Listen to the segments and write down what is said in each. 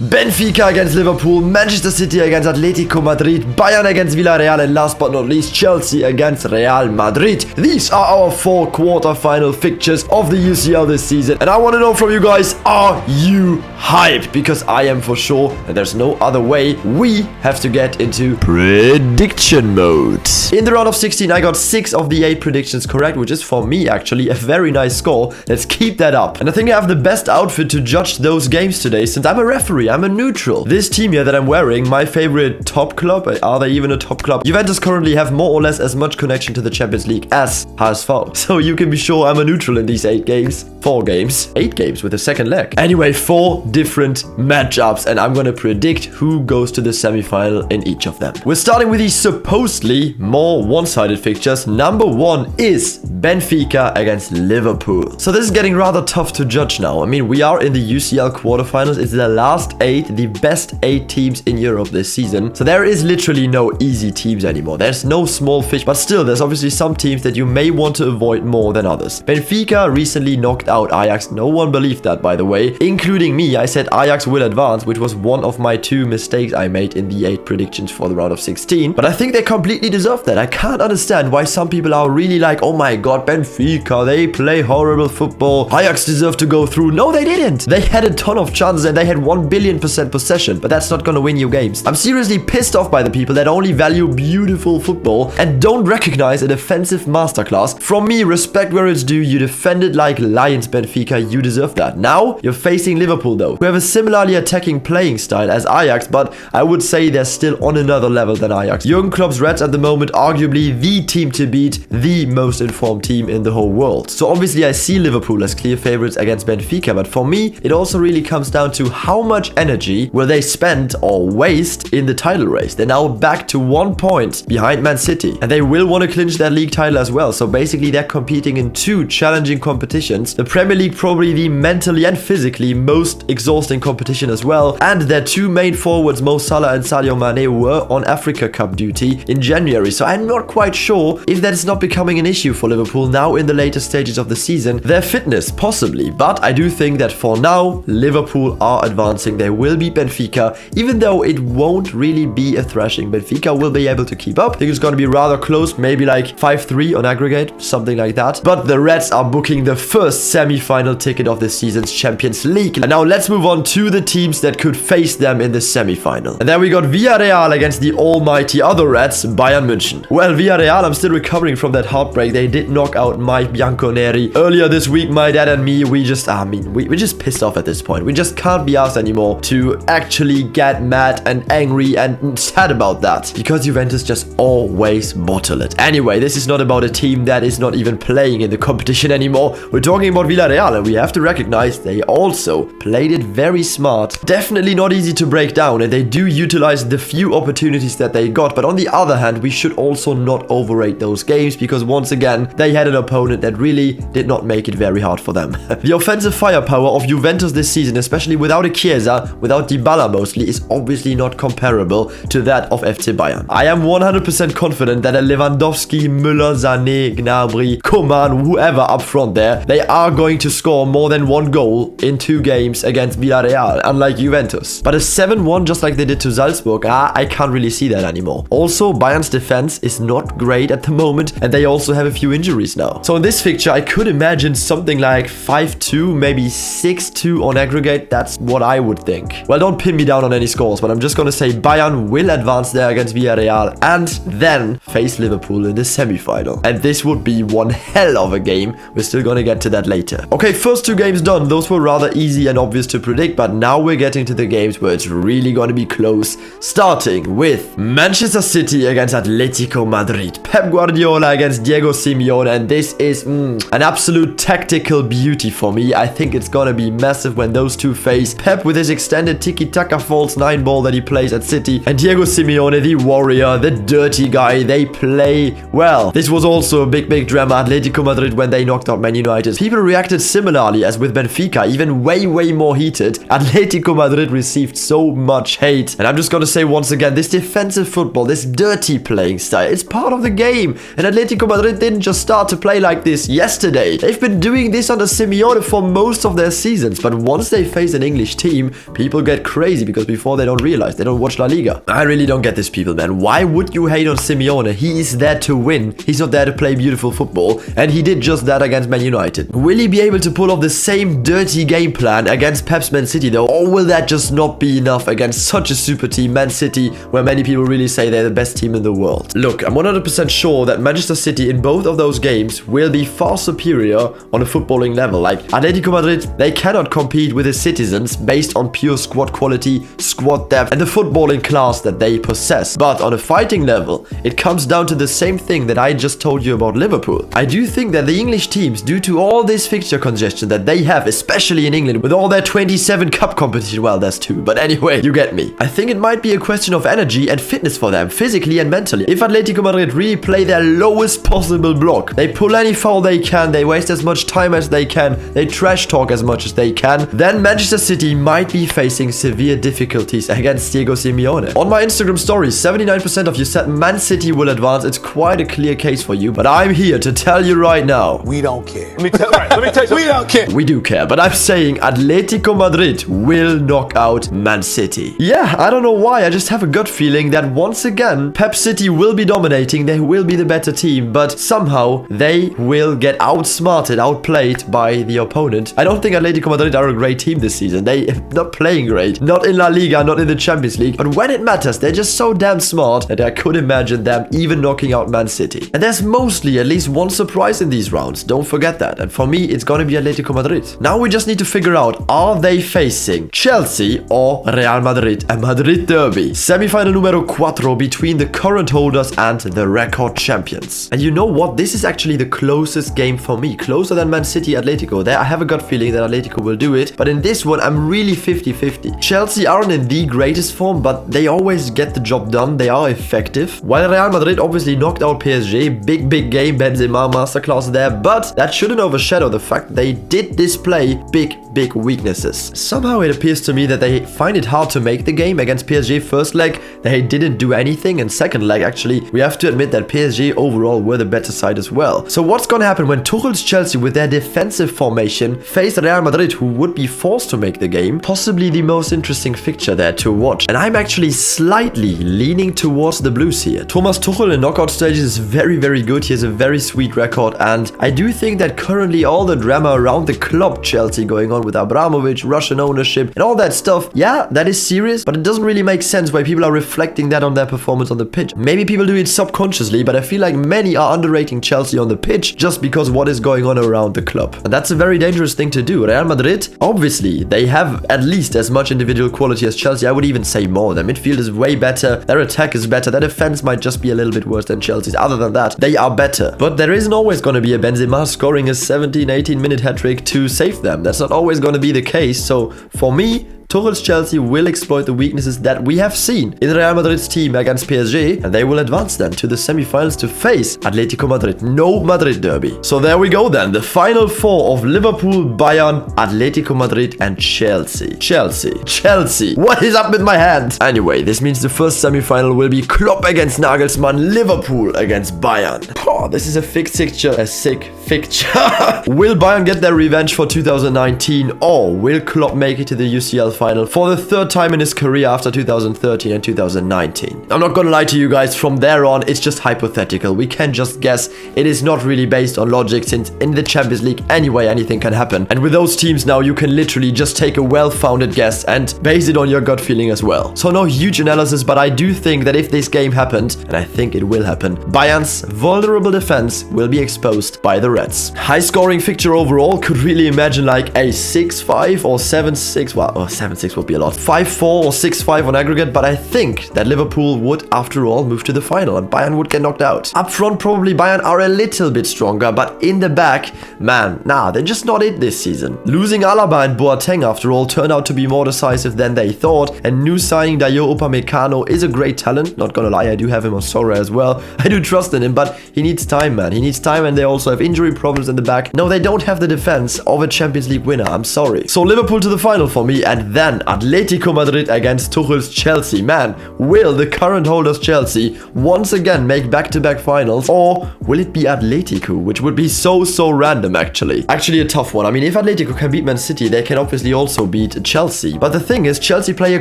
Benfica against Liverpool, Manchester City against Atletico Madrid, Bayern against Villarreal, and last but not least, Chelsea against Real Madrid. These are our 4 quarter-final fixtures of the UCL this season, and I want to know from you guys, are you hyped? Because I am for sure, and there's no other way. We have to get into prediction mode. In the round of 16, I got 6 of the 8 predictions correct, which is for me actually a very nice score. Let's keep that up. And I think I have the best outfit to judge those games today, since I'm a referee. I'm a neutral. This team here that I'm wearing, my favorite top club, are they even a top club? Juventus currently have more or less as much connection to the Champions League as HSV. So you can be sure I'm a neutral in these 8 games. 4 games. 8 games with a second leg. Anyway, 4 different matchups, and I'm gonna predict who goes to the semi-final in each of them. We're starting with these supposedly more one-sided fixtures. Number 1 is Benfica against Liverpool. So this is getting rather tough to judge now. I mean, we are in the UCL quarterfinals. It's the last 8, the best 8 teams in Europe this season. So there is literally no easy teams anymore. There's no small fish, but still, there's obviously some teams that you may want to avoid more than others. Benfica recently knocked out Ajax. No one believed that, by the way, including me. I said Ajax will advance, which was one of my 2 mistakes I made in the 8 predictions for the round of 16. But I think they completely deserve that. I can't understand why some people are really like, oh my god, Benfica, they play horrible football. Ajax deserved to go through. No, they didn't. They had a ton of chances and they had 1 billion% possession, but that's not gonna win you games. I'm seriously pissed off by the people that only value beautiful football and don't recognize a defensive masterclass. From me, respect where it's due. You defended like lions, Benfica. You deserve that. Now, you're facing Liverpool, though, who have a similarly attacking playing style as Ajax, but I would say they're still on another level than Ajax. Jurgen Klopp's Reds at the moment, arguably the team to beat, the most informed team in the whole world. So obviously, I see Liverpool as clear favorites against Benfica, but for me, it also really comes down to how much energy will they spend or waste in the title race. They're now back to 1 point behind Man City, and they will want to clinch that league title as well. So basically, they're competing in 2 challenging competitions. The Premier League probably the mentally and physically most exhausting competition as well, and their 2 main forwards, Mo Salah and Sadio Mane, were on Africa Cup duty in January. So I'm not quite sure if that is not becoming an issue for Liverpool now in the later stages of the season. Their fitness, possibly, but I do think that for now, Liverpool are advancing. They will beat Benfica, even though it won't really be a thrashing. Benfica will be able to keep up. I think it's going to be rather close, maybe like 5-3 on aggregate, something like that. But the Reds are booking the first semi-final ticket of this season's Champions League. And now let's move on to the teams that could face them in the semi-final. And then we got Villarreal against the almighty other Reds, Bayern München. Well, Villarreal, I'm still recovering from that heartbreak. They did knock out my Bianconeri earlier this week. My dad and me, we're just pissed off at this point. We just can't be asked anymore to actually get mad and angry and sad about that, because Juventus just always bottle it. Anyway, this is not about a team that is not even playing in the competition anymore. We're talking about Villarreal, and we have to recognize they also played it very smart. Definitely not easy to break down, and they do utilize the few opportunities that they got. But on the other hand, we should also not overrate those games, because once again, they had an opponent that really did not make it very hard for them. The offensive firepower of Juventus this season, especially without a Chiesa, without Dybala mostly, is obviously not comparable to that of FC Bayern. I am 100% confident that a Lewandowski, Müller, Sané, Gnabry, Coman, whoever up front there, they are going to score more than 1 goal in 2 games against Villarreal, unlike Juventus. But a 7-1 just like they did to Salzburg, I can't really see that anymore. Also, Bayern's defense is not great at the moment, and they also have a few injuries now. So in this fixture, I could imagine something like 5-2, maybe 6-2 on aggregate. That's what I would think. Well, don't pin me down on any scores, but I'm just gonna say Bayern will advance there against Villarreal and then face Liverpool in the semi-final. And this would be one hell of a game. We're still gonna get to that later. Okay, first 2 games done. Those were rather easy and obvious to predict, but now we're getting to the games where it's really gonna be close. Starting with Manchester City against Atletico Madrid. Pep Guardiola against Diego Simeone, and this is an absolute tactical beauty for me. I think it's gonna be massive when those 2 face. Pep with his extended tiki-taka false 9 ball that he plays at City, and Diego Simeone, the warrior, the dirty guy. They play well. This was also a big drama. Atletico Madrid when they knocked out Man United. People reacted similarly as with Benfica, even way more heated. Atletico Madrid received so much hate. And I'm just gonna say once again, this defensive football, this dirty playing style, it's part of the game. And Atletico Madrid didn't just start to play like this yesterday. They've been doing this under Simeone for most of their seasons, but once they face an English team, people get crazy because before they don't realize, they don't watch La Liga. I really don't get this, people, man. Why would you hate on Simeone? He is there to win. He's not there to play beautiful football, and he did just that against Man United. Will he be able to pull off the same dirty game plan against Pep's Man City though, or will that just not be enough against such a super team, Man City, where many people really say they're the best team in the world? Look, I'm 100% sure that Manchester City in both of those games will be far superior on a footballing level. Like Atletico Madrid, they cannot compete with the citizens based on pure squad quality, squad depth, and the footballing class that they possess. But on a fighting level, it comes down to the same thing that I just told you about Liverpool. I do think that the English teams, due to all this fixture congestion that they have, especially in England, with all their 27 cup competition, well, there's 2, but anyway, you get me. I think it might be a question of energy and fitness for them, physically and mentally. If Atletico Madrid really play their lowest possible block, they pull any foul they can, they waste as much time as they can, they trash talk as much as they can, then Manchester City might be facing severe difficulties against Diego Simeone. On my Instagram story, 79% of you said Man City will advance. It's quite a clear case for you, but I'm here to tell you right now, we don't care. Let me tell you, we don't care. We do care, but I'm saying Atletico Madrid will knock out Man City. Yeah, I don't know why, I just have a gut feeling that once again, Pep City will be dominating, they will be the better team, but somehow they will get outsmarted, outplayed by the opponent. I don't think Atletico Madrid are a great team this season. They are not playing great. Not in La Liga, not in the Champions League, but when it matters, they're just so damn smart that I could imagine them even knocking out Man City. And there's mostly at least one surprise in these rounds, don't forget that. And for me, it's gonna be Atletico Madrid. Now we just need to figure out, are they facing Chelsea or Real Madrid? A Madrid Derby. Semi-final numero 4 between the current holders and the record champions. And you know what? This is actually the closest game for me. Closer than Man City, Atletico. There I have a gut feeling that Atletico will do it. But in this one, I'm really 50-50. Chelsea aren't in the greatest form, but they always get the job done. They are effective. While Real Madrid obviously knocked out PSG. Big game. Benzema masterclass there. But that shouldn't overshadow the fact they did display big weaknesses. Somehow it appears to me that they find it hard to make the game against PSG. First leg, they didn't do anything, and second leg, actually, we have to admit that PSG overall were the better side as well. So what's gonna happen when Tuchel's Chelsea with their defensive formation face Real Madrid, who would be forced to make the game? Possibly the most interesting fixture there to watch. And I'm actually slightly leaning towards the Blues here. Thomas Tuchel in knockout stages is very good. He has a very sweet record, and I do think that currently all the drama around the club Chelsea going on with Abramovich, Russian ownership, and all that stuff, yeah, that is serious, but it doesn't really make sense why people are reflecting that on their performance on the pitch. Maybe people do it subconsciously, but I feel like many are underrating Chelsea on the pitch just because what is going on around the club. And that's a very dangerous thing to do. Real Madrid, obviously, they have at least as much individual quality as Chelsea. I would even say more. Their midfield is way better, their attack is better, their defense might just be a little bit worse than Chelsea's. Other than that, they are better. But there isn't always going to be a Benzema scoring a 17-18 minute hat-trick to save them. That's not always going to be the case. So for me, Tuchel's Chelsea will exploit the weaknesses that we have seen in Real Madrid's team against PSG, and they will advance then to the semi-finals to face Atletico Madrid. No Madrid Derby. So there we go then, the final 4 of Liverpool, Bayern, Atletico Madrid and Chelsea. Chelsea. What is up with my hand? Anyway, this means the first semi-final will be Klopp against Nagelsmann, Liverpool against Bayern. Oh, this is a sick fixture. Will Bayern get their revenge for 2019, or will Klopp make it to the UCL final for the 3rd time in his career after 2013 and 2019. I'm not gonna lie to you guys, from there on, it's just hypothetical. We can just guess. It is not really based on logic, since in the Champions League, anyway, anything can happen. And with those teams now, you can literally just take a well-founded guess and base it on your gut feeling as well. So no huge analysis, but I do think that if this game happened, and I think it will happen, Bayern's vulnerable defense will be exposed by the Reds. High-scoring fixture overall. Could really imagine like a 6-5 or 7-6, well, 7-6 would be a lot. 5-4 or 6-5 on aggregate, but I think that Liverpool would, after all, move to the final and Bayern would get knocked out. Up front, probably Bayern are a little bit stronger, but in the back, man, nah, they're just not it this season. Losing Alaba and Boateng, after all, turned out to be more decisive than they thought, and new signing Dayo Upamecano is a great talent. Not gonna lie, I do have him on Sora as well. I do trust in him, but he needs time, man. He needs time, and they also have injury injury problems in the back. No, they don't have the defense of a Champions League winner. I'm sorry. So Liverpool to the final for me, and then Atletico Madrid against Tuchel's Chelsea. Man, will the current holders Chelsea once again make back-to-back finals, or will it be Atletico, which would be so random actually. Actually a tough one. I mean, if Atletico can beat Man City, they can obviously also beat Chelsea. But the thing is, Chelsea play a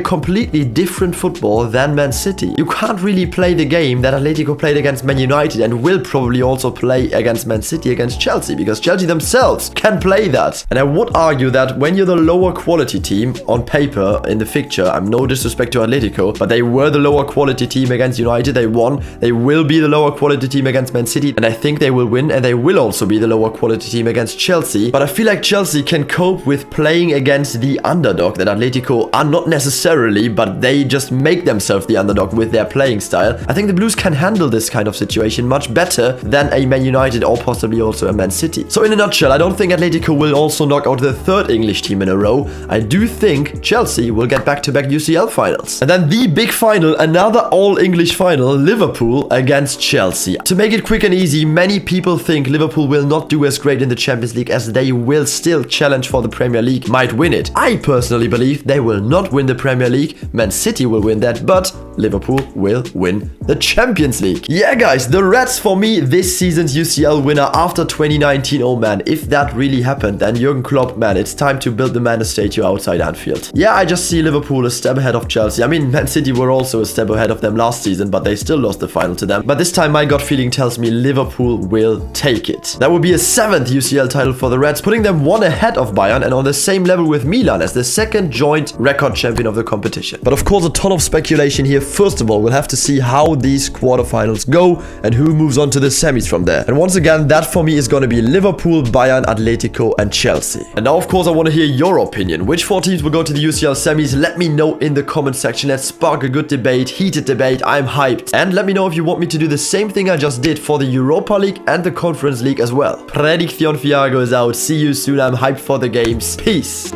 completely different football than Man City. You can't really play the game that Atletico played against Man United and will probably also play against Man City against Chelsea, because Chelsea themselves can play that. And I would argue that when you're the lower quality team on paper in the fixture, I'm no disrespect to Atletico, but they were the lower quality team against United. They won. They will be the lower quality team against Man City, and I think they will win, and they will also be the lower quality team against Chelsea. But I feel like Chelsea can cope with playing against the underdog that Atletico are not necessarily, but they just make themselves the underdog with their playing style. I think the Blues can handle this kind of situation much better than a Man United or possibly also a Man City. So in a nutshell, I don't think Atletico will also knock out the third English team in a row. I do think Chelsea will get back-to-back UCL finals. And then the big final, another all-English final, Liverpool against Chelsea. To make it quick and easy, many people think Liverpool will not do as great in the Champions League as they will still challenge for the Premier League, might win it. I personally believe they will not win the Premier League. Man City will win that, but Liverpool will win the Champions League. Yeah, guys, the Reds for me this season's UCL winner after 2019. Oh man, if that really happened, then Jurgen Klopp, man, it's time to build the Man statue outside Anfield. Yeah, I just see Liverpool a step ahead of Chelsea. I mean, Man City were also a step ahead of them last season, but they still lost the final to them. But this time my gut feeling tells me Liverpool will take it. That would be a 7th UCL title for the Reds, putting them one ahead of Bayern and on the same level with Milan as the second joint record champion of the competition. But of course, a ton of speculation here. First of all, we'll have to see how these quarterfinals go and who moves on to the semis from there. And once again, that for me is going to be Liverpool, Bayern, Atletico and Chelsea. And now, of course, I want to hear your opinion. Which 4 teams will go to the UCL semis? Let me know in the comment section. Let's spark a good debate, heated debate. I'm hyped. And let me know if you want me to do the same thing I just did for the Europa League and the Conference League as well. Prediction Fiago is out. See you soon. I'm hyped for the games. Peace.